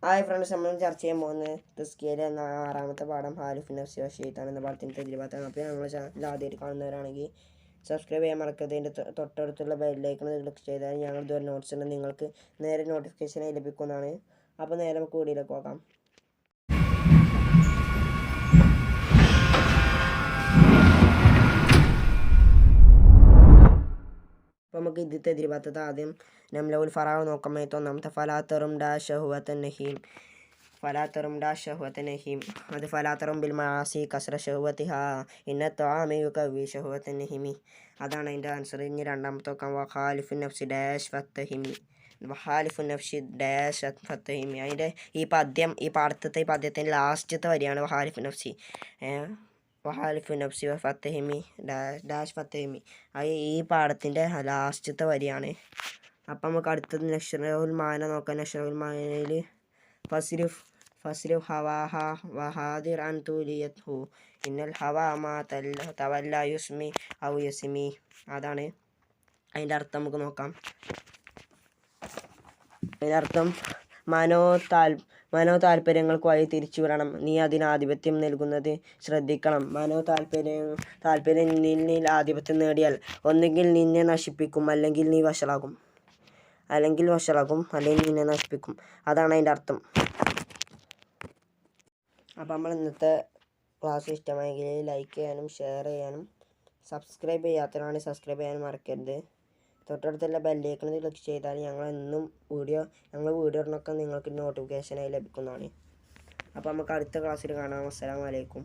Hi friends, നമ്മൾ ചർച്ച ചെയ്യാൻ പോകുന്നത് തസ്കിയയിലെ എന്ന 6ാമത്തെ പാഠം ഹാലിഫ് നഫ്സി വശീത്താണ് എന്ന പാഠത്തിൻ്റെ തെളിവാത്താണ്. അപ്പോൾ ഞങ്ങൾ ചാനൽ ആദ്യമായിട്ട് കാണുന്നവരാണെങ്കിൽ സബ്സ്ക്രൈബ് ചെയ്യാൻ മറക്കരുത്. അതിൻ്റെ തൊട്ടടുത്തുള്ള ബെല്ലൈക്കൺ ക്ലിക്ക് ചെയ്താൽ ഞങ്ങൾ ഇതുവരെ നോട്ട്സ് ഉണ്ട് നിങ്ങൾക്ക് നേരെ നോട്ടിഫിക്കേഷനായി ലഭിക്കുന്നതാണ്. അപ്പോൾ നേരെ നമുക്ക് വീഡിയോയിലേക്ക് പോകാം. അപ്പോൾ നമുക്ക് ഇതിത്തെ എതിരിഭാഗത്ത് ആദ്യം നംലവുൽ ഫറാവ് നോക്കാൻ വേണ്ടി ഒന്നാമത്തെ ഫലാത്തറും ഷഹുവത്ത നഹീം അത് ഫലാത്തറും ബിൽ മാസി കസ്ര ഷഹുവത്തി ഇന്ന ത്വാമി കവി ഷഹുവത്ത നഹിമി അതാണ് അതിൻ്റെ ആൻസർ. ഇനി രണ്ടാമത്തെ നോക്കാം വഖാലിഫുൻ നഫ്സി ഡാഷ് ഫത്തഹിമി അതിൻ്റെ ഈ പാഠത്തെ ഈ പദ്യത്തിൻ്റെ ലാസ്റ്റത്തെ വരിയാണ് വഹാലിഫുൻ നഫ്സി ഫത്തഹിമി ഡാഷ് ഫത്തഹിമി അത് ഈ പാഠത്തിൻ്റെ ലാസ്റ്റത്തെ വരിയാണ്. അപ്പം നമുക്ക് അടുത്തത് നഷ്റഉൽ മാന നോക്കാം. നഷ്റഉൽ മാനയിൽ ഫസ്രിഫ് ഹവാഹ വഹാദിർ അൻ തൂലിയത്ഹു ഇന്നൽ ഹവാ മാ തവല്ല യുസ്മി ഔ യസ്മി അതാണ് അതിൻ്റെ അർത്ഥം. നമുക്ക് നോക്കാം. അതിൻ്റെ അർത്ഥം മനോ താല്പര്യങ്ങൾക്ക് വഴി തിരിച്ചുവിടണം, നീ അതിന് ആധിപത്യം നൽകുന്നത് ശ്രദ്ധിക്കണം. താല്പര്യം നിന്നിൽ ആധിപത്യം നേടിയാൽ ഒന്നുകിൽ നിന്നെ നശിപ്പിക്കും, അല്ലെങ്കിൽ നിന്നെ നശിപ്പിക്കും. അതാണ് അതിൻ്റെ അർത്ഥം. അപ്പം നമ്മൾ ഇന്നത്തെ ക്ലാസ് ഇഷ്ടമായെങ്കിൽ ലൈക്ക് ചെയ്യാനും ഷെയർ ചെയ്യാനും സബ്സ്ക്രൈബ് ചെയ്യാത്തവരാണെങ്കിൽ സബ്സ്ക്രൈബ് ചെയ്യാനും മറക്കരുത്. തൊട്ടടുത്തുള്ള ബെല്ലൈക്കൺ ക്ലിക്ക് ചെയ്താൽ ഞങ്ങൾ വീഡിയോ ഇടുന്നൊക്കെ നിങ്ങൾക്ക് നോട്ടിഫിക്കേഷനായി ലഭിക്കുന്നതാണ്. അപ്പോൾ നമുക്ക് അടുത്ത ക്ലാസ്സിൽ കാണാം. അസ്സലാമു അലൈക്കും.